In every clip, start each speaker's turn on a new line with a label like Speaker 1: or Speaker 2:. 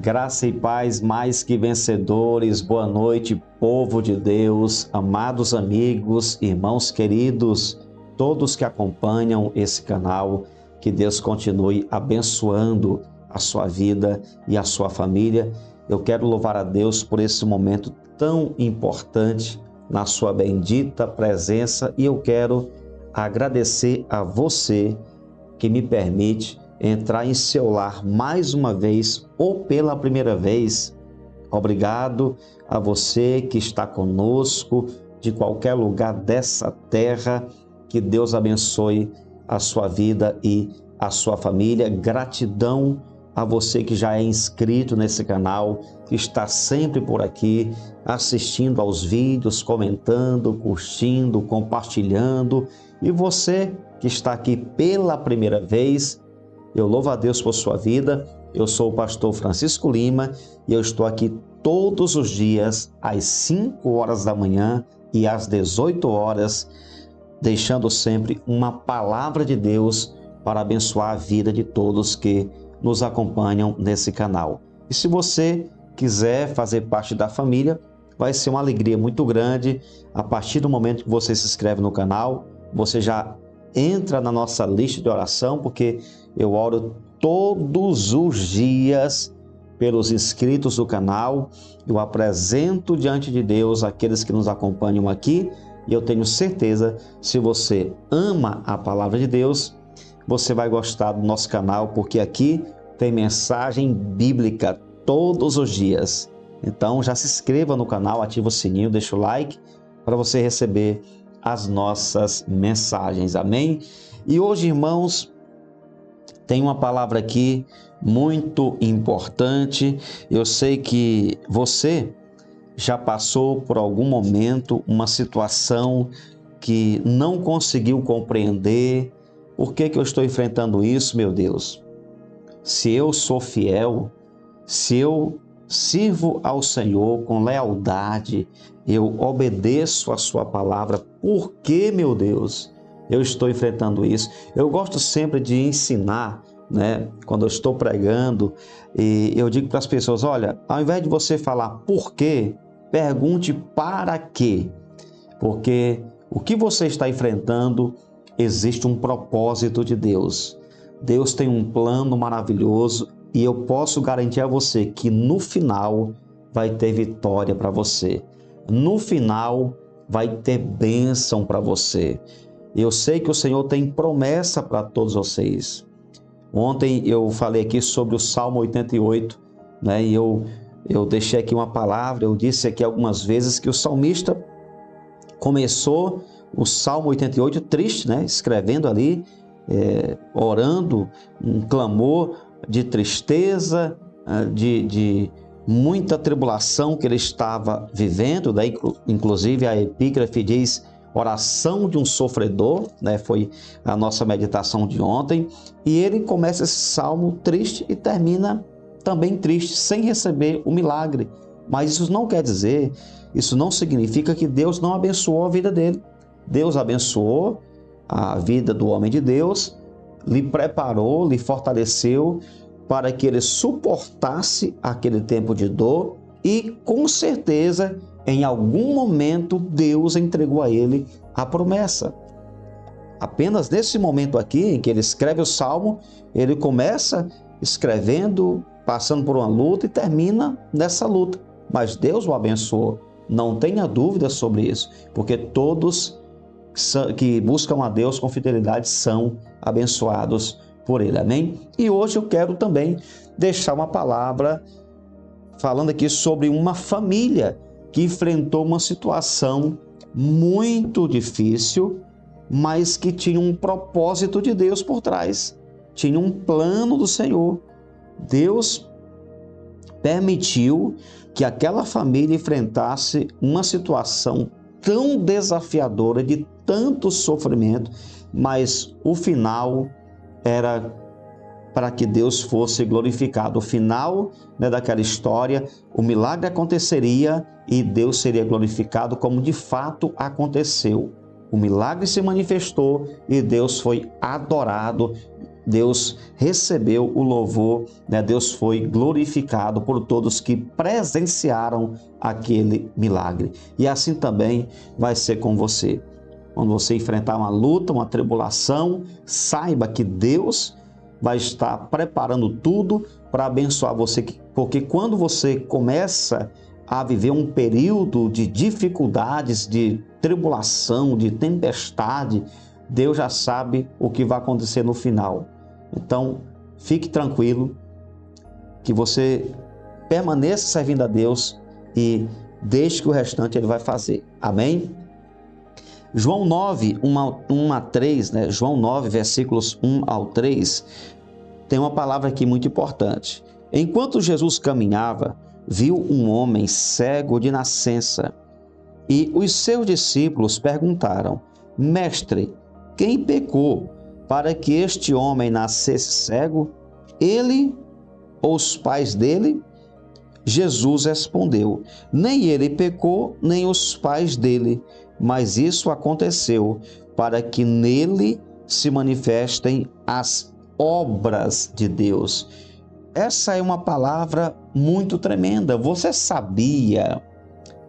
Speaker 1: Graça e paz mais que vencedores, boa noite, povo de Deus, amados amigos, irmãos queridos, todos que acompanham esse canal, que Deus continue abençoando a sua vida e a sua família. Eu quero louvar a Deus por esse momento tão importante na sua bendita presença e eu quero agradecer a você que me permite entrar em seu lar mais uma vez ou pela primeira vez. Obrigado a você que está conosco de qualquer lugar dessa terra. Que Deus abençoe a sua vida e a sua família. Gratidão a você que já é inscrito nesse canal, que está sempre por aqui assistindo aos vídeos, comentando, curtindo, compartilhando. E você que está aqui pela primeira vez, eu louvo a Deus por sua vida. Eu sou o pastor Francisco Lima e eu estou aqui todos os dias às 5 horas da manhã e às 18 horas, deixando sempre uma palavra de Deus para abençoar a vida de todos que nos acompanham nesse canal. E se você quiser fazer parte da família, vai ser uma alegria muito grande. A partir do momento que você se inscreve no canal, você já entra na nossa lista de oração, porque eu oro todos os dias pelos inscritos do canal. Eu apresento diante de Deus aqueles que nos acompanham aqui e eu tenho certeza, se você ama a palavra de Deus, você vai gostar do nosso canal, porque aqui tem mensagem bíblica todos os dias. Então já se inscreva no canal, ativa o sininho, deixa o like para você receber as nossas mensagens, amém? E hoje, irmãos, tem uma palavra aqui muito importante. Eu sei que você já passou por algum momento uma situação que não conseguiu compreender. Por que eu estou enfrentando isso, meu Deus? Se eu sou fiel, se eu sirvo ao Senhor com lealdade, eu obedeço a sua palavra, por que, meu Deus, eu estou enfrentando isso? Eu gosto sempre de ensinar, né? Quando eu estou pregando, e eu digo para as pessoas, olha, ao invés de você falar por quê, pergunte para quê. Porque o que você está enfrentando, existe um propósito de Deus. Deus tem um plano maravilhoso e eu posso garantir a você que no final vai ter vitória para você. No final vai ter bênção para você. Eu sei que o Senhor tem promessa para todos vocês. Ontem eu falei aqui sobre o Salmo 88, né? E eu deixei aqui uma palavra, eu disse aqui algumas vezes que o salmista começou o Salmo 88 triste, né? Escrevendo ali, orando, um clamor de tristeza, de muita tribulação que ele estava vivendo. Daí, inclusive, a epígrafe diz oração de um sofredor, né? Foi a nossa meditação de ontem. E ele começa esse salmo triste e termina também triste, sem receber o milagre. Mas isso não quer dizer, isso não significa que Deus não abençoou a vida dele. Deus abençoou a vida do homem de Deus, lhe preparou, lhe fortaleceu para que ele suportasse aquele tempo de dor e, com certeza, em algum momento, Deus entregou a ele a promessa. Apenas nesse momento aqui, em que ele escreve o Salmo, ele começa escrevendo, passando por uma luta e termina nessa luta. Mas Deus o abençoou, não tenha dúvida sobre isso, porque todos que buscam a Deus com fidelidade são abençoados por Ele, amém? E hoje eu quero também deixar uma palavra falando aqui sobre uma família que enfrentou uma situação muito difícil, mas que tinha um propósito de Deus por trás, tinha um plano do Senhor. Deus permitiu que aquela família enfrentasse uma situação tão desafiadora, de tanto sofrimento, mas o final era para que Deus fosse glorificado. O final, né, daquela história, o milagre aconteceria e Deus seria glorificado, como de fato aconteceu. O milagre se manifestou e Deus foi adorado Deus recebeu o louvor, né? Deus foi glorificado por todos que presenciaram aquele milagre. E assim também vai ser com você. Quando você enfrentar uma luta, uma tribulação, saiba que Deus vai estar preparando tudo para abençoar você, porque quando você começa a viver um período de dificuldades, de tribulação, de tempestade, Deus já sabe o que vai acontecer no final. Então, fique tranquilo, que você permaneça servindo a Deus e deixe que o restante Ele vai fazer. Amém? João 9, 1 a 3, né? João 9, versículos 1 ao 3, tem uma palavra aqui muito importante. Enquanto Jesus caminhava, viu um homem cego de nascença, e os seus discípulos perguntaram: Mestre, quem pecou para que este homem nascesse cego? Ele ou os pais dele? Jesus respondeu: Nem ele pecou, nem os pais dele, mas isso aconteceu para que nele se manifestem as obras de Deus. Essa é uma palavra muito tremenda. Você sabia?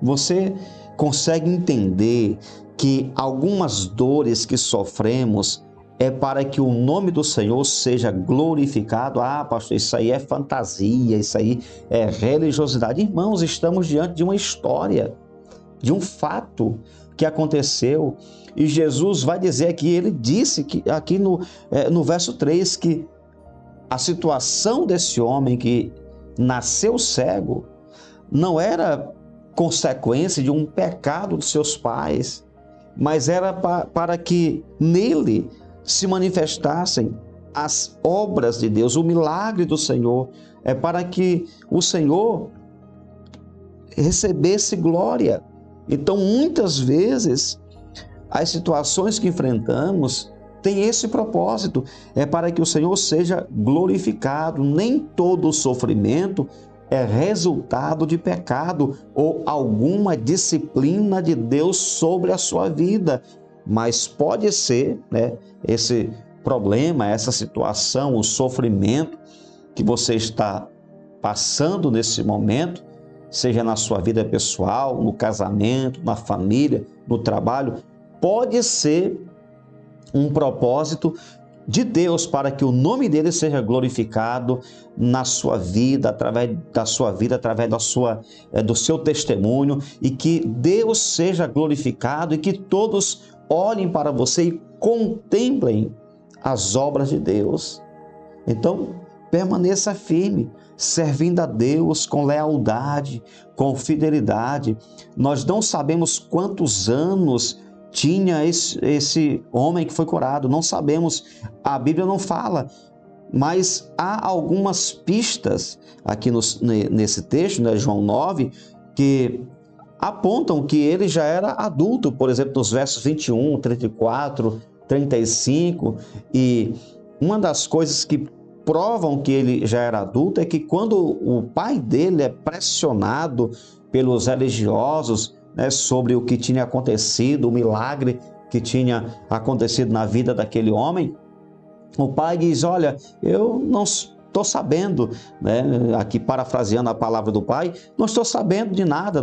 Speaker 1: Você consegue entender que algumas dores que sofremos é para que o nome do Senhor seja glorificado? Ah, pastor, isso aí é fantasia, isso aí é religiosidade. Irmãos, estamos diante de uma história, de um fato que aconteceu. E Jesus vai dizer aqui, ele disse que, aqui no verso 3, que a situação desse homem que nasceu cego não era consequência de um pecado dos seus pais, mas era para que nele se manifestassem as obras de Deus, o milagre do Senhor, é para que o Senhor recebesse glória. Então, muitas vezes, as situações que enfrentamos têm esse propósito, é para que o Senhor seja glorificado. Nem todo sofrimento é resultado de pecado ou alguma disciplina de Deus sobre a sua vida, mas pode ser, né, esse problema, essa situação, o sofrimento que você está passando nesse momento, seja na sua vida pessoal, no casamento, na família, no trabalho, pode ser um propósito de Deus para que o nome dele seja glorificado na sua vida, através da sua vida, através do seu testemunho, e que Deus seja glorificado e que todos olhem para você e contemplem as obras de Deus. Então, permaneça firme, servindo a Deus com lealdade, com fidelidade. Nós não sabemos quantos anos tinha esse homem que foi curado, não sabemos, a Bíblia não fala, mas há algumas pistas aqui nesse texto, né, João 9, que apontam que ele já era adulto, por exemplo, nos versos 21, 34, 35, e uma das coisas que provam que ele já era adulto é que quando o pai dele é pressionado pelos religiosos, né, sobre o que tinha acontecido, o milagre que tinha acontecido na vida daquele homem, o pai diz: olha, eu não estou sabendo, né, aqui parafraseando a palavra do pai, não estou sabendo de nada,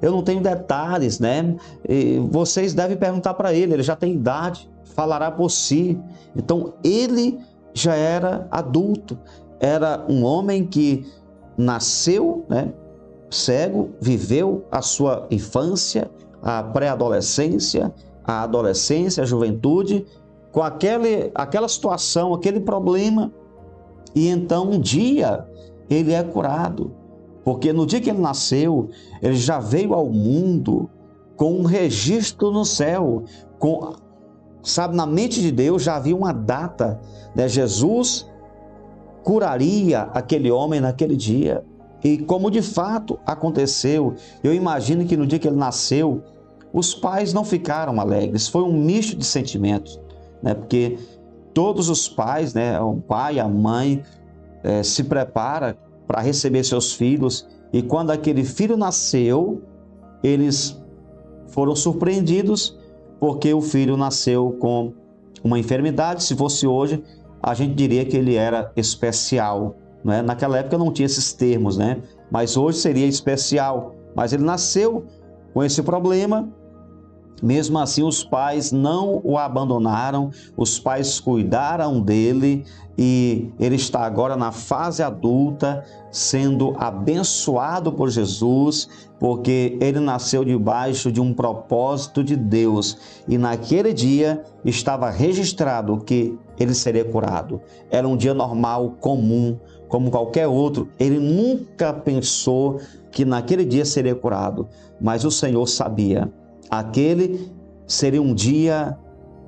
Speaker 1: eu não tenho detalhes, né? E vocês devem perguntar para ele já tem idade, falará por si. Então ele já era adulto, era um homem que nasceu, né, cego, viveu a sua infância, a pré-adolescência, a adolescência, a juventude, com aquela situação, aquele problema, e então um dia ele é curado, porque no dia que ele nasceu, ele já veio ao mundo com um registro no céu, sabe, na mente de Deus já havia uma data, né? Jesus curaria aquele homem naquele dia. E como de fato aconteceu, eu imagino que no dia que ele nasceu, os pais não ficaram alegres, foi um misto de sentimentos, né? Porque todos os pais, né, o pai, a mãe, se prepara para receber seus filhos, e quando aquele filho nasceu, eles foram surpreendidos, porque o filho nasceu com uma enfermidade. Se fosse hoje, a gente diria que ele era especial, não é? Naquela época não tinha esses termos, né? Mas hoje seria especial. Mas ele nasceu com esse problema. Mesmo assim, os pais não o abandonaram, os pais cuidaram dele e ele está agora na fase adulta, sendo abençoado por Jesus, porque ele nasceu debaixo de um propósito de Deus e naquele dia estava registrado que ele seria curado. Era um dia normal, comum, como qualquer outro. Ele nunca pensou que naquele dia seria curado, mas o Senhor sabia. Aquele seria um dia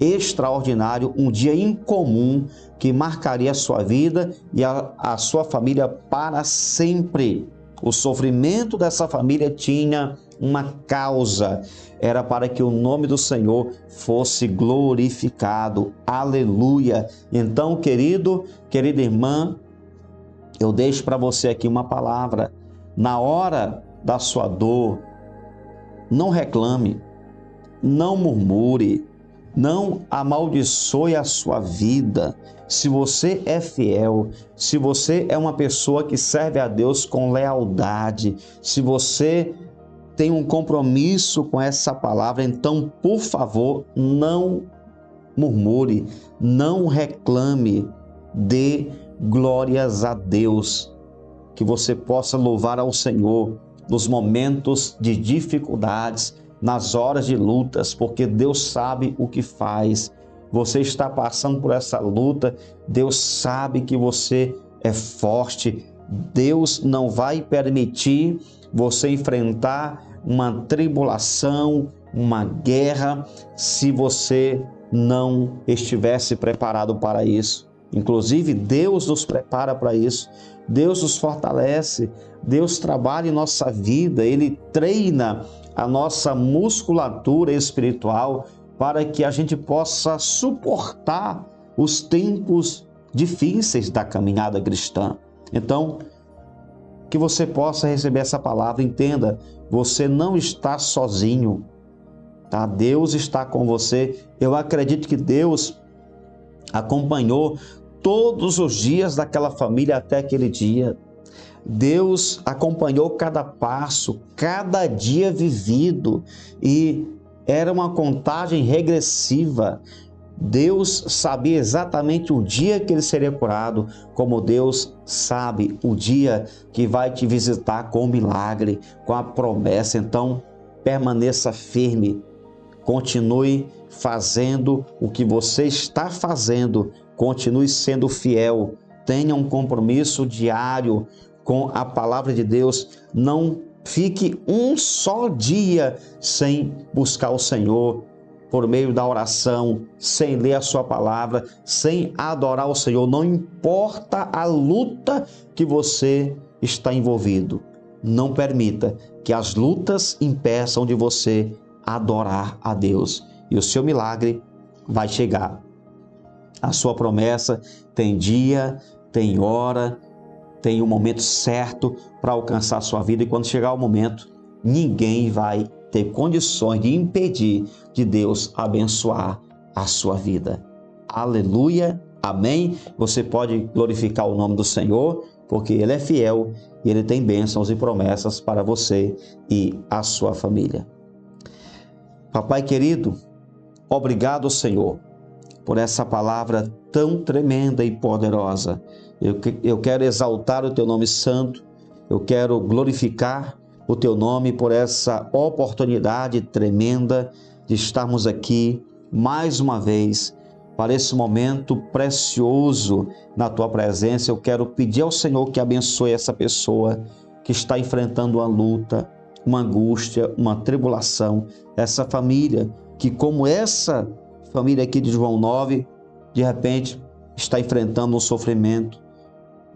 Speaker 1: extraordinário, um dia incomum que marcaria a sua vida e a sua família para sempre. O sofrimento dessa família tinha uma causa, era para que o nome do Senhor fosse glorificado. Aleluia! Então, querida irmã, eu deixo para você aqui uma palavra. Na hora da sua dor, não reclame, não murmure, não amaldiçoe a sua vida. Se você é fiel, se você é uma pessoa que serve a Deus com lealdade, se você tem um compromisso com essa palavra, então, por favor, não murmure, não reclame, dê glórias a Deus. Que você possa louvar ao Senhor nos momentos de dificuldades, nas horas de lutas, porque Deus sabe o que faz. Você está passando por essa luta, Deus sabe que você é forte. Deus não vai permitir você enfrentar uma tribulação, uma guerra, se você não estivesse preparado para isso. Inclusive, Deus nos prepara para isso. Deus nos fortalece. Deus trabalha em nossa vida. Ele treina a nossa musculatura espiritual para que a gente possa suportar os tempos difíceis da caminhada cristã. Então, que você possa receber essa palavra. Entenda, você não está sozinho, tá? Deus está com você. Eu acredito que Deus acompanhou todos os dias daquela família até aquele dia. Deus acompanhou cada passo, cada dia vivido, e era uma contagem regressiva. Deus sabia exatamente o dia que ele seria curado, como Deus sabe o dia que vai te visitar com o milagre, com a promessa. Então, permaneça firme, continue fazendo o que você está fazendo, continue sendo fiel, tenha um compromisso diário com a palavra de Deus. Não fique um só dia sem buscar o Senhor por meio da oração, sem ler a sua palavra, sem adorar o Senhor. Não importa a luta que você está envolvido, não permita que as lutas impeçam de você adorar a Deus, e o seu milagre vai chegar. A sua promessa tem dia, tem hora, tem um momento certo para alcançar a sua vida, e quando chegar o momento, ninguém vai ter condições de impedir de Deus abençoar a sua vida. Aleluia, amém. Você pode glorificar o nome do Senhor, porque Ele é fiel e Ele tem bênçãos e promessas para você e a sua família. Papai querido, obrigado, Senhor, por essa palavra tão tremenda e poderosa. Eu quero exaltar o Teu nome santo, eu quero glorificar o Teu nome por essa oportunidade tremenda de estarmos aqui mais uma vez para esse momento precioso na Tua presença. Eu quero pedir ao Senhor que abençoe essa pessoa que está enfrentando uma luta, uma angústia, uma tribulação, essa família que, como essa família aqui de João 9, de repente está enfrentando um sofrimento,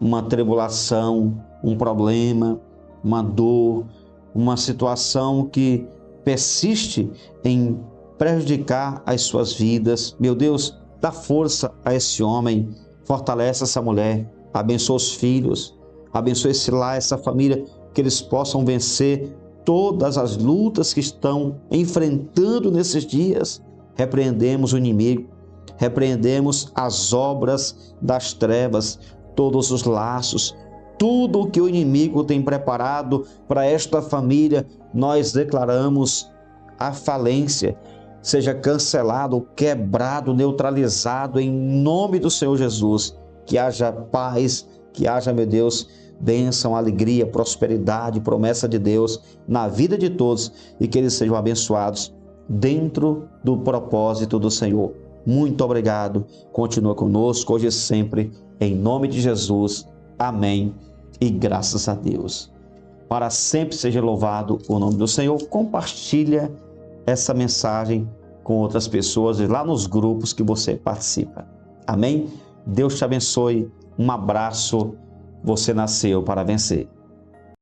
Speaker 1: uma tribulação, um problema, uma dor, uma situação que persiste em prejudicar as suas vidas. Meu Deus, dá força a esse homem, fortalece essa mulher, abençoa os filhos, abençoa esse lar, essa família, que eles possam vencer todas as lutas que estão enfrentando nesses dias. Repreendemos o inimigo, Repreendemos as obras das trevas, todos os laços, tudo o que o inimigo tem preparado para esta família, nós declaramos a falência. Seja cancelado, quebrado, neutralizado em nome do Senhor Jesus. Que haja paz, que haja, meu Deus, bênção, alegria, prosperidade, promessa de Deus na vida de todos e que eles sejam abençoados dentro do propósito do Senhor. Muito obrigado. Continua conosco hoje e sempre, em nome de Jesus. Amém. E graças a Deus. Para sempre seja louvado o nome do Senhor. Compartilha essa mensagem com outras pessoas e lá nos grupos que você participa. Amém? Deus te abençoe. Um abraço. Você nasceu para vencer.